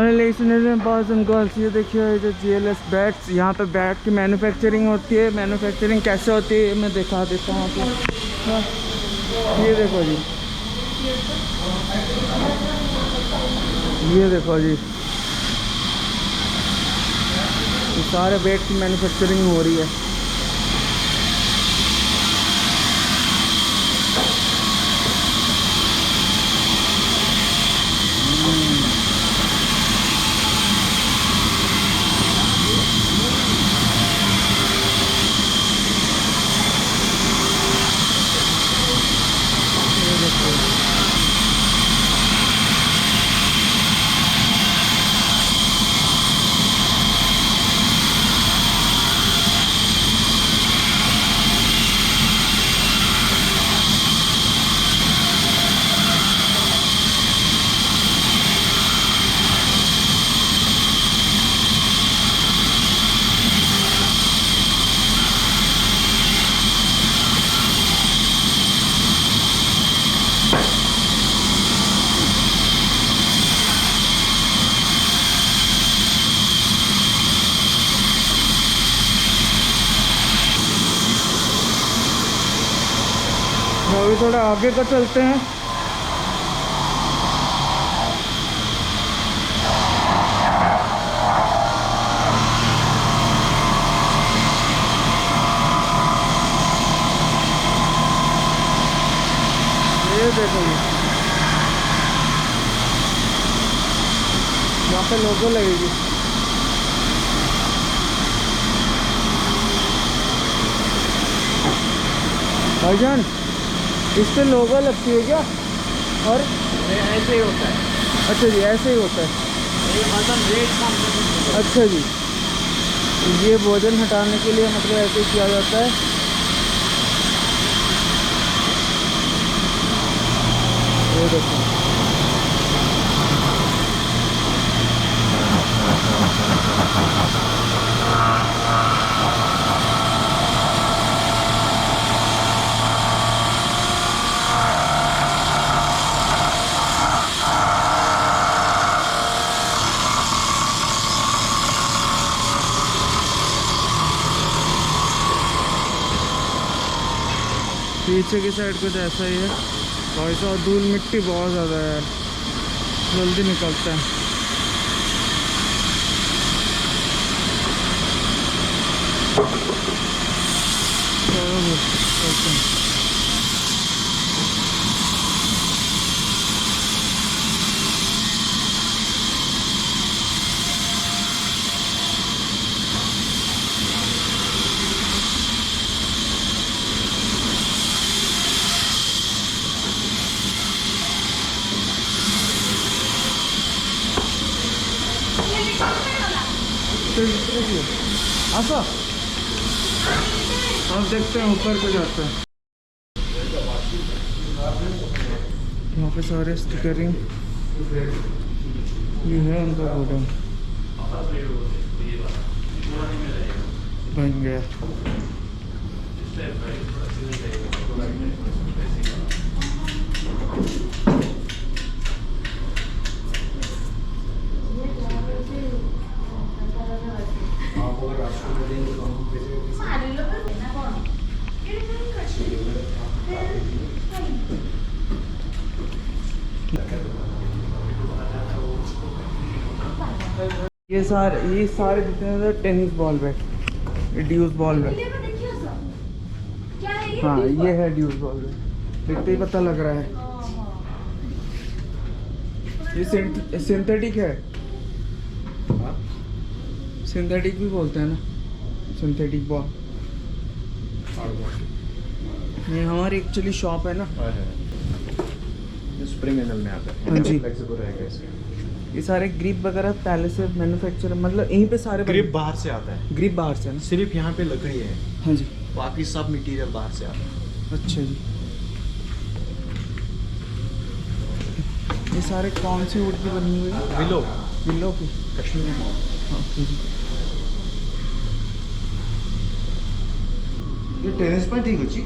हमारे ladies boys and girls, ये देखिए ये जो GLS बैट्स, यहाँ पे बैट की मैन्युफैक्चरिंग होती है। मैन्युफैक्चरिंग कैसे होती है मैं दिखा देता हूँ आपको। हाँ, ये देखो जी, ये देखो जी, ये सारे बैट की मैन्युफैक्चरिंग हो रही है। अभी थोड़ा आगे का चलते हैं। ये देखो यहाँ पे लोगो लगेगी। भाईजान, इस पे लोगो लगती है क्या? और ऐसे ही होता है। अच्छा जी, ऐसे ही होता है। ये वजन वेट कम करने के लिए। अच्छा जी, ये वजन हटाने के लिए मतलब ऐसे ही किया जाता है। ये देखो, पीछे की साइड कुछ ऐसा ही है। भाई साहब, धूल मिट्टी बहुत ज़्यादा है यार, जल्दी निकलता है। आसा, अब देखते हैं ऊपर को जाता है। यहाँ पे सारे स्टिकरिंग ये है उनका गोडाउन बन गया। ये सारे जितने टेनिस बॉल बैट, ये ड्यूस बॉल बैट। हाँ, ये है ड्यूस बॉल बैट, देखते ही पता लग रहा है। ये सिंथेटिक है, सिंथेटिक भी बोलते हैं ना, सिंथेटिक बॉल। ये हमारी एक्चुअली शॉप है ना, स्प्रिंग एनल में आता है। हाँ जी, फ्लेक्सिबल रहेगा इसमें। ये सारे ग्रिप वगैरह पहले से मैन्युफैक्चर, मतलब यहीं पे सारे ग्रिप बाहर से आता है। ग्रिप बाहर से ना? सिर्फ यहाँ पे लकड़ी है। हाँ जी, बाकी सब मटेरियल बाहर से आता है। अच्छा जी। ये सारे कौन सी वुड की बनी हुई है? विलो, विलो की, कश्मीरी। ओके जी। ये टेनिस पर ठीक होची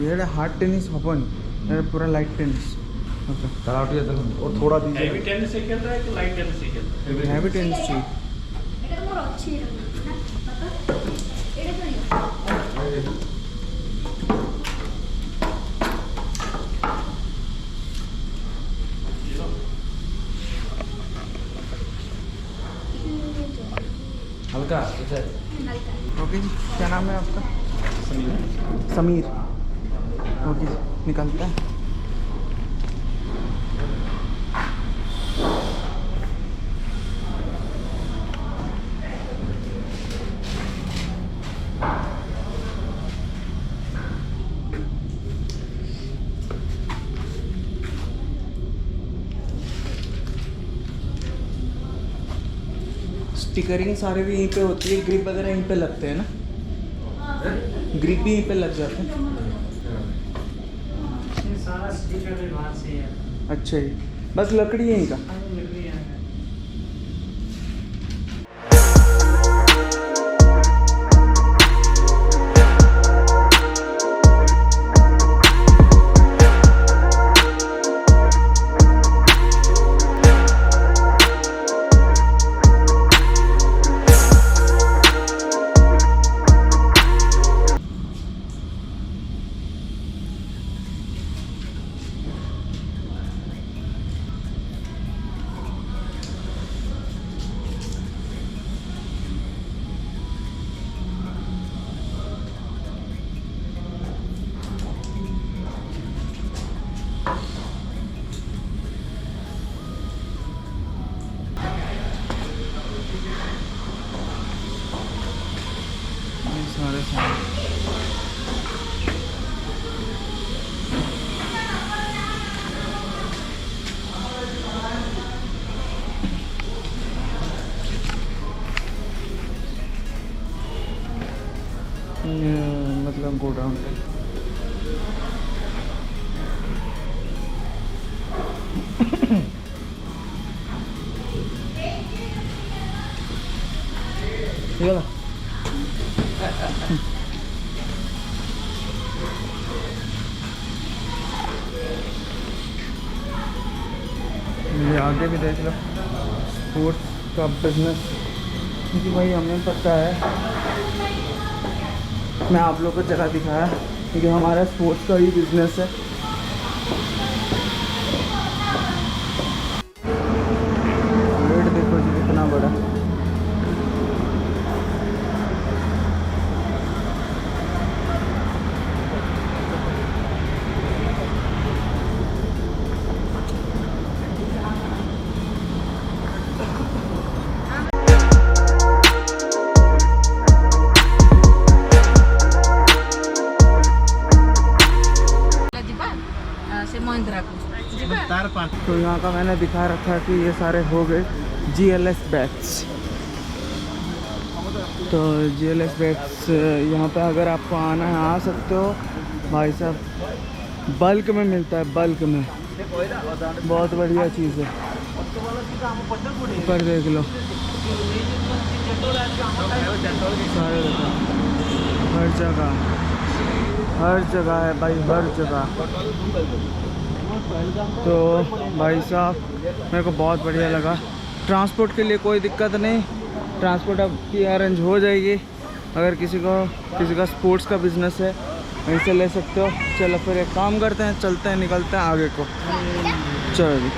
ये हार्ड टेनिस हबन, पूरा लाइट टेनिस। ओके तरावटी और थोड़ा दीजिए। हैवी टेनिस से खेल रहा है कि लाइट टेनिस से खेल रहा है? हैवी टेनिस चाहिए। हल्का इधर। ओके जी, क्या नाम है आपका? समीर। समीर। ओके जी, निकलता है। स्टिकरिंग सारे भी यहीं पे होती है, ग्रिप वगैरह यहीं पे लगते हैं ना? ग्रिप भी यहीं पे लग जाते हैं। ये सारा स्पीकर भी बाहर से है। अच्छा जी, बस लकड़ी है इनका। लकड़ी है। सारे सारे मतलब गोडाउन। ये आगे भी देख लो, स्पोर्ट्स का बिजनेस। क्योंकि भाई हमें पता है, मैं आप लोगों को जगह दिखाया क्योंकि हमारा स्पोर्ट्स का ही बिजनेस है। रेट देखो जी कितना बड़ा। तो यहाँ का मैंने दिखा रखा कि ये सारे हो गए GLS बैग्स। तो GLS बैग्स यहाँ पे अगर आपको आना है आ सकते हो भाई साहब। बल्क में मिलता है, बल्क में, बहुत बढ़िया चीज़ है। ऊपर देख लो सारे, हर जगह है भाई, हर जगह। तो भाई साहब मेरे को बहुत बढ़िया लगा। ट्रांसपोर्ट के लिए कोई दिक्कत नहीं, ट्रांसपोर्ट अब की अरेंज हो जाएगी। अगर किसी का स्पोर्ट्स का बिजनेस है वहीं से ले सकते हो। चलो फिर एक काम करते हैं, चलते हैं, निकलते हैं आगे को। चलो जी,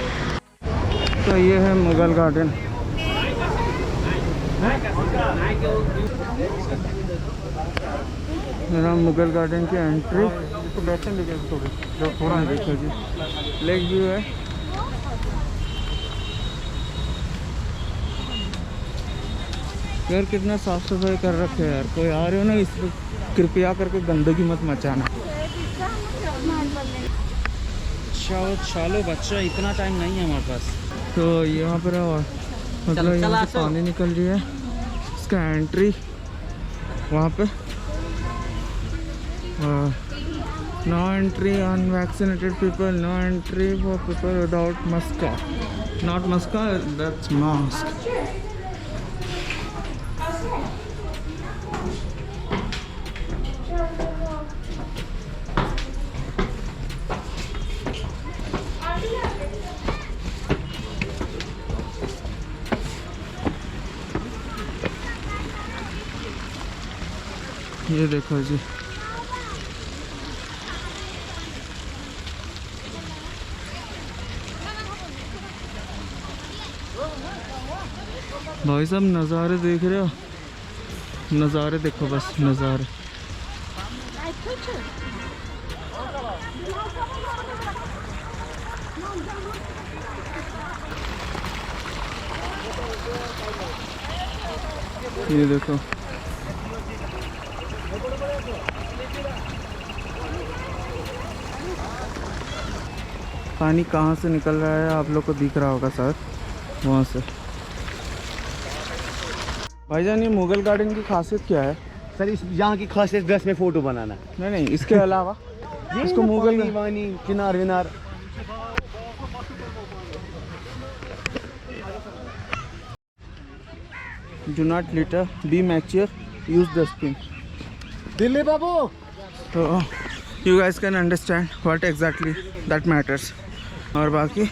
तो ये है मुगल गार्डन। मेरा मुगल गार्डन की एंट्री थोड़ा देखो जी, लेक व्यू है। यार कितना साफ सफाई कर रखे है यार। कोई आ रहे हो ना, इस पर कृपया करके गंदगी मत मचाना। चलो बच्चा, इतना टाइम नहीं है हमारे पास। तो यहाँ पर मतलब यहाँ से पानी निकल रही है, इसका एंट्री वहाँ पे। No entry unvaccinated people, no entry for people without mask. Not mask, that's mask. ये देखो जी, भाई साहब नज़ारे देख रहे हो, नज़ारे देखो बस नज़ारे। ये देखो पानी कहाँ से निकल रहा है, आप लोग को दिख रहा होगा शायद वहाँ से। भाईजान ये मुगल गार्डन की खासियत क्या है? सर इस यहाँ की खासियत ड्रेस में फोटो बनाना। नहीं इसके अलावा इसको मुगल वानी किनार विनार। Do not litter, be mature, use dustbin. Delhi बाबू। तो you guys can understand what exactly that matters. और बाकी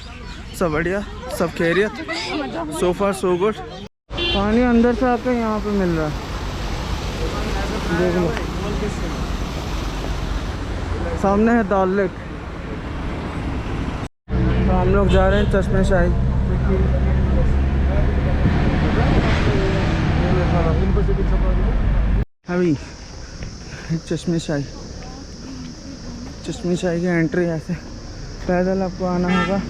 सब बढ़िया, सब खैरियत, सो फार सो गुड। पानी अंदर से आकर यहाँ पे मिल रहा है, देख लो सामने है दाल लेक। तो हम लोग जा रहे हैं चश्मे शाही। अभी चश्मे शाही, चश्मे शाही की एंट्री ऐसे पैदल आपको आना होगा।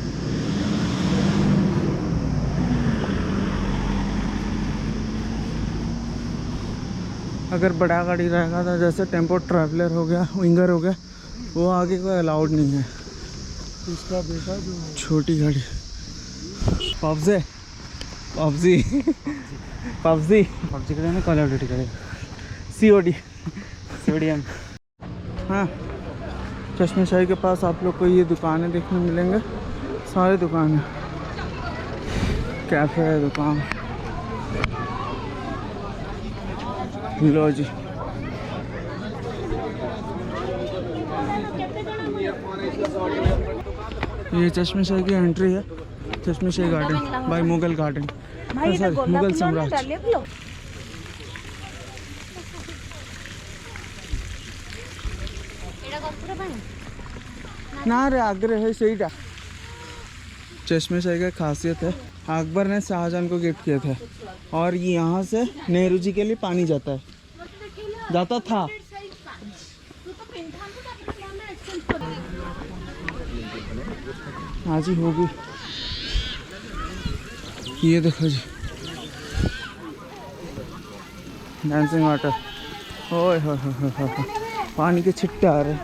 अगर बड़ा गाड़ी रहेगा तो जैसे टेम्पो ट्रैवलर हो गया, विंगर हो गया, वो आगे कोई अलाउड नहीं है। इसका बेटा जो छोटी गाड़ी पबजी पबजी पबजी पबजी करें ना, कॉल ऑफ ड्यूटी करें, COD। सोडियम। हाँ, चश्मे शाही के पास आप लोग को ये दुकानें देखने मिलेंगे, सारी दुकानें, कैफ़े है, दुकान। लो जी, ये चश्मे शाही की एंट्री है, Chashme Shahi garden by Mughal garden, sorry Mughal साम्राज्य। ना रे आगरे है सही। चश्मे शाही का खासियत है, अकबर ने शाहजहां को गिफ्ट किया था और ये यहाँ से नेहरू जी के लिए पानी जाता है, जाता था। हाँ जी होगी। ये देखो जी डांसिंग वाटर, ओए हो पानी के छिट्टे आ रहे।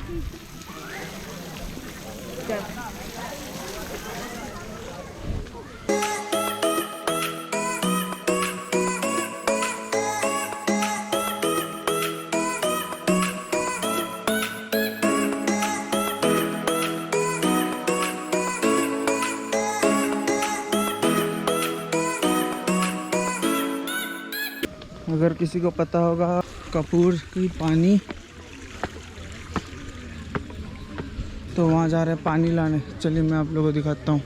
अगर किसी को पता होगा कपूर की पानी, तो वहाँ जा रहे हैं पानी लाने। चलिए मैं आप लोगों को दिखाता हूँ।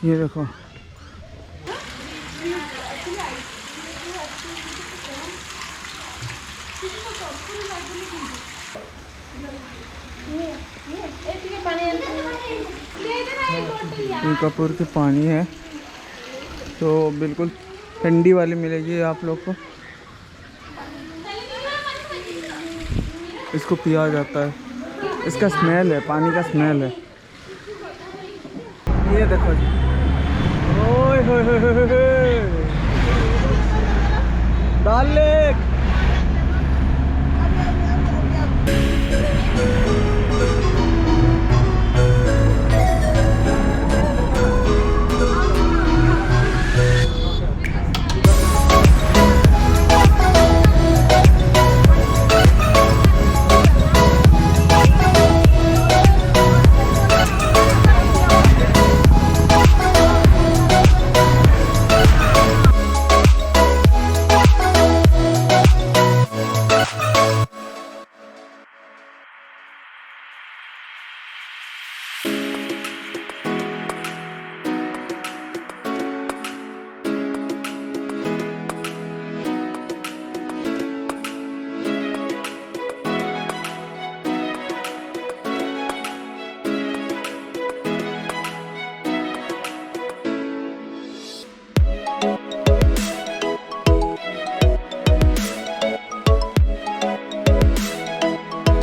ये देखो ये कपूर की पानी है, तो बिल्कुल ठंडी वाली मिलेगी आप लोग को। इसको पिया जाता है, इसका स्मेल है, पानी का स्मेल है। ये देखो जी, ओए होए होए होए, दाल लेक।